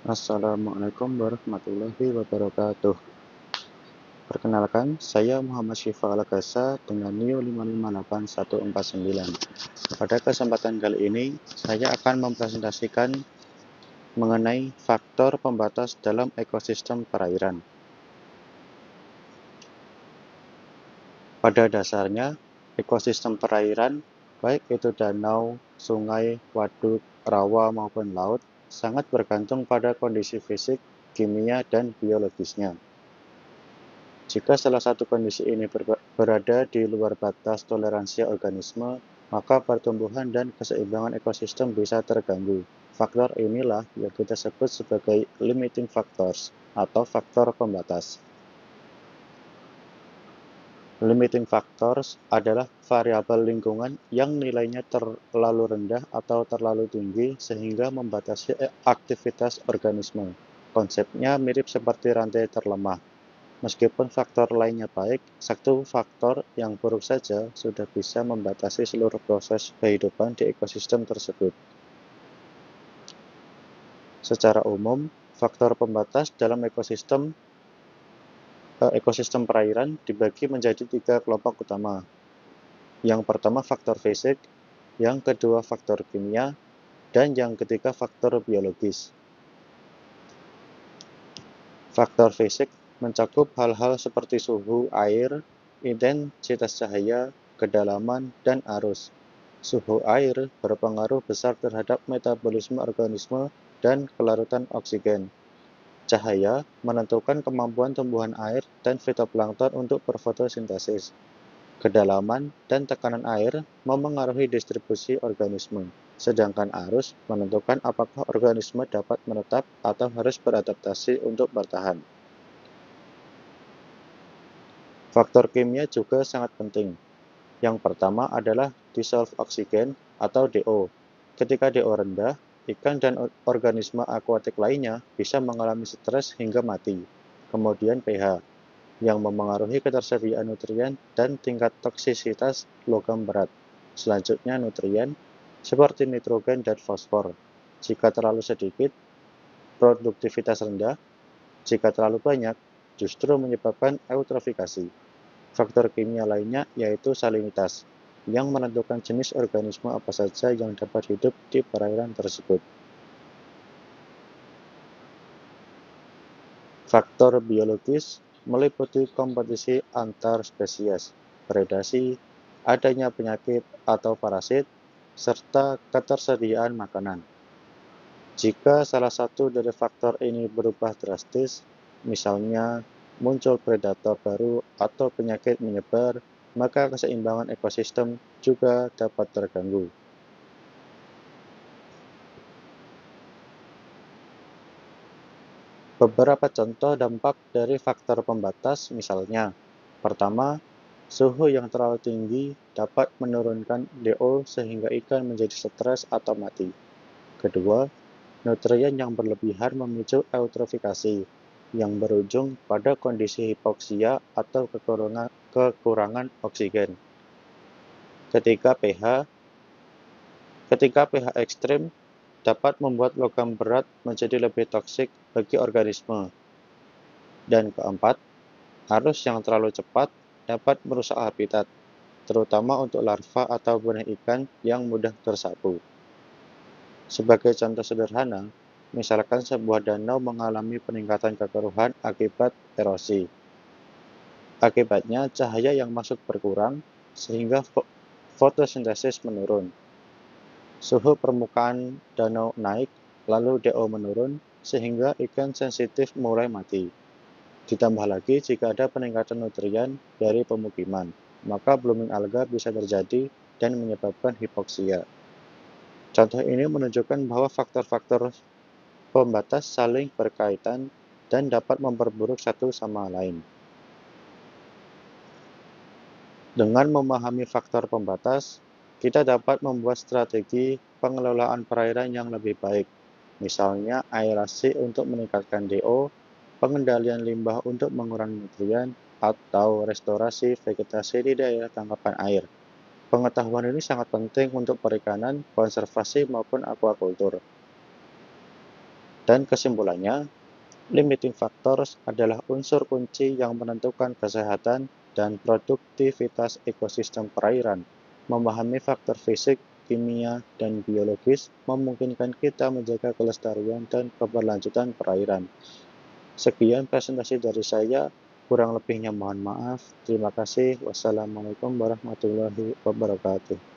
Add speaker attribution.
Speaker 1: Assalamualaikum warahmatullahi wabarakatuh. Perkenalkan, saya Muhammad Syifa Alagasa dengan NIO 558149. Pada kesempatan kali ini, saya akan mempresentasikan mengenai faktor pembatas dalam ekosistem perairan. Pada dasarnya, ekosistem perairan, baik itu danau, sungai, waduk, rawa maupun laut, sangat bergantung pada kondisi fisik, kimia, dan biologisnya. Jika salah satu kondisi ini berada di luar batas toleransi organisme, maka pertumbuhan dan keseimbangan ekosistem bisa terganggu. Faktor inilah yang kita sebut sebagai limiting factors atau faktor pembatas. Limiting factors adalah variabel lingkungan yang nilainya terlalu rendah atau terlalu tinggi sehingga membatasi aktivitas organisme. Konsepnya mirip seperti rantai terlemah. Meskipun faktor lainnya baik, satu faktor yang buruk saja sudah bisa membatasi seluruh proses kehidupan di ekosistem tersebut. Secara umum, faktor pembatas dalam ekosistem perairan dibagi menjadi 3 kelompok utama. Yang pertama faktor fisik, yang kedua faktor kimia, dan yang ketiga faktor biologis. Faktor fisik mencakup hal-hal seperti suhu air, intensitas cahaya, kedalaman, dan arus. Suhu air berpengaruh besar terhadap metabolisme organisme dan kelarutan oksigen. Cahaya menentukan kemampuan tumbuhan air dan fitoplankton untuk berfotosintesis. Kedalaman dan tekanan air memengaruhi distribusi organisme, sedangkan arus menentukan apakah organisme dapat menetap atau harus beradaptasi untuk bertahan. Faktor kimia juga sangat penting. Yang pertama adalah dissolved oxygen atau DO. Ketika DO rendah, ikan dan organisme akuatik lainnya bisa mengalami stres hingga mati. Kemudian pH, yang memengaruhi ketersediaan nutrien dan tingkat toksisitas logam berat. Selanjutnya nutrien, seperti nitrogen dan fosfor. Jika terlalu sedikit, produktivitas rendah. Jika terlalu banyak, justru menyebabkan eutrofikasi. Faktor kimia lainnya yaitu salinitas, yang menentukan jenis organisme apa saja yang dapat hidup di perairan tersebut. Faktor biologis meliputi kompetisi antar spesies, predasi, adanya penyakit atau parasit, serta ketersediaan makanan. Jika salah satu dari faktor ini berubah drastis, misalnya muncul predator baru atau penyakit menyebar, maka keseimbangan ekosistem juga dapat terganggu. Beberapa contoh dampak dari faktor pembatas misalnya, pertama, suhu yang terlalu tinggi dapat menurunkan DO sehingga ikan menjadi stres atau mati. Kedua, nutrien yang berlebihan memicu eutrofikasi, yang berujung pada kondisi hipoksia atau kekurangan oksigen. Ketiga, pH ekstrim dapat membuat logam berat menjadi lebih toksik bagi organisme. Dan keempat, arus yang terlalu cepat dapat merusak habitat, terutama untuk larva atau benih ikan yang mudah tersapu. Sebagai contoh sederhana, misalkan sebuah danau mengalami peningkatan kekeruhan akibat erosi. Akibatnya, cahaya yang masuk berkurang, sehingga fotosintesis menurun. Suhu permukaan danau naik, lalu DO menurun, sehingga ikan sensitif mulai mati. Ditambah lagi jika ada peningkatan nutrien dari pemukiman, maka blooming alga bisa terjadi dan menyebabkan hipoksia. Contoh ini menunjukkan bahwa faktor-faktor pembatas saling berkaitan dan dapat memperburuk satu sama lain. Dengan memahami faktor pembatas, kita dapat membuat strategi pengelolaan perairan yang lebih baik, misalnya aerasi untuk meningkatkan DO, pengendalian limbah untuk mengurangi nutrien, atau restorasi vegetasi di daerah tangkapan air. Pengetahuan ini sangat penting untuk perikanan, konservasi, maupun aquaculture. Dan kesimpulannya, limiting factors adalah unsur kunci yang menentukan kesehatan dan produktivitas ekosistem perairan. Memahami faktor fisik, kimia, dan biologis memungkinkan kita menjaga kelestarian dan keberlanjutan perairan. Sekian presentasi dari saya, kurang lebihnya mohon maaf. Terima kasih. Wassalamualaikum warahmatullahi wabarakatuh.